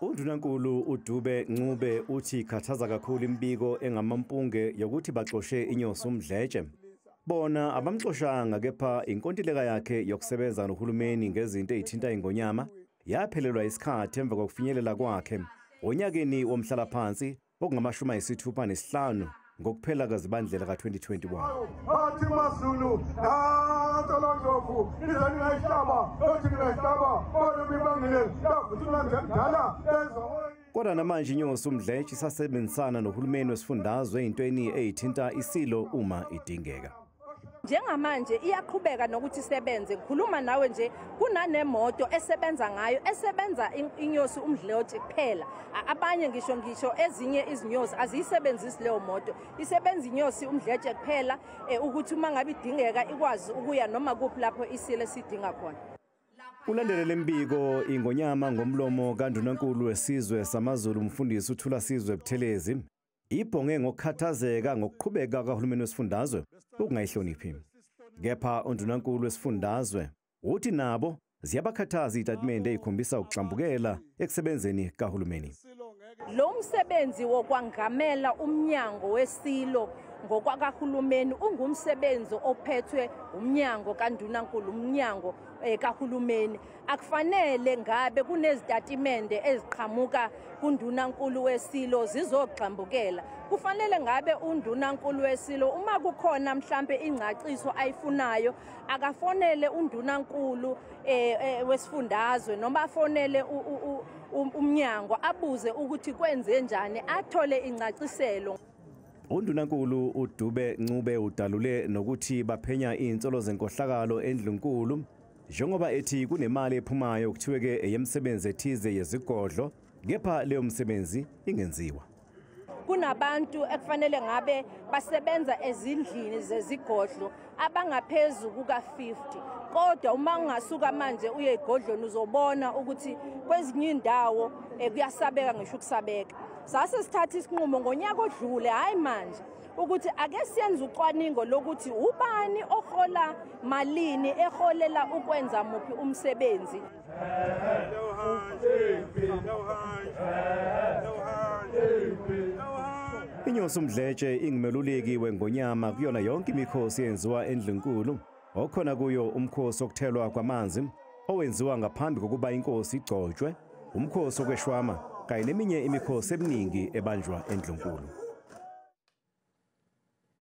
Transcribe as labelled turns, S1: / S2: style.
S1: UNdunankulu uDube Ncube uthi khathaza kakhulu imbiko engamampunge yokuthi baxoshe inyosi uMdletshe. Bona abamxoshanga kepha inkontileka yakhe yokusebenza nohulumeni ngezinto ezithinta ingonyama yaphelelwa isikhathi emva kokufinyelela kwakhe onyakeni womhlalaphansi okungama-65 ngokuphela kaZibandlela ka-2021.
S2: Athi maZulu naTolondlovu izanihlaba bona bibangile yavuthi manje kodwa namanje inyosi uMdletshe isasebenzisana nohulumeni wesifundazwe ey'ntweni ezithinta isilo uma idingeka.
S3: Njengamanje iyaqhubeka nokuthi isebenze. Ngikhuluma nawe nje kunanemoto esebenza ngayo esebenza inyosi uMdletshe kuphela. Abanye ngisho ezinye izinyosi aziyisebenzisi leyo moto. Isebenza inyosi uMdletshe kuphela ukuthi uma ngabe idingeka ikwazi ukuya noma kuphi lapho isile sidinga khona.
S1: Kulandela lembiko ingonyama ngomlomo kaNdunankulu wesizwe samaZulu umfundisi uThulasizwe Buthelezi ibhonge ngokukhathazeka ngokuqhubeka kahulumeni wesifundazwe ukungayihloniphi. Kepha uNdunankulu wesifundazwe uthi nabo ziyabakhathaza izitatimende ezikhombisa ukuxambukela ekusebenzeni kahulumeni.
S3: Lo msebenzi wokwangamela umnyango wesilo ngokwakahulumeni ungumsebenzi ophethwe umnyango kaNdunankulu, umnyango kahulumeni. Akufanele ngabe kunezitatimende eziqhamuka kuNdunankulu wesilo zizoxambukela. Kufanele ngabe uNdunankulu wesilo uma kukhona mhlambe ingcaciso ayifunayo akafonele uNdunankulu wesifundazwe noma afonele umnyango abuze ukuthi kwenze njani athole ingcaciselo.
S1: UNdunankulu uDube Ncube udalule nokuthi baphenya insolo zenkohlakalo endlunkulu njengoba ethi kunemali ephumayo kuthiweke eyemsebenzi ethize yezigodlo kepha leyo msebenzi ingenziwa.
S3: Kunabantu ekufanele ngabe basebenza ezindlini zezigodlo abangaphezulu kuka-50 kodwa uma ungasuka manje uye egodlweni uzobona ukuthi kwezinye indawo kuyasabeka ngisho ukusabeka. Sase sithatha isinqumo ngonyaka odlule hayi manje ukuthi ake siyenze ucwaningo lokuthi ubani ohola malini eholela ukwenza muphi umsebenzi.
S1: Inyosi uMdletshe ingumeluleki wengonyama kuyona yonke imikhosi eyenziwa endlunkulu okhona kuyo umkhosi okuthelwa kwamanzi owenziwa ngaphambi kokuba inkosi igcotshwe, umkhosi okweshwama kanye neminye imikhosi eminingi ebanjwa endlunkulu.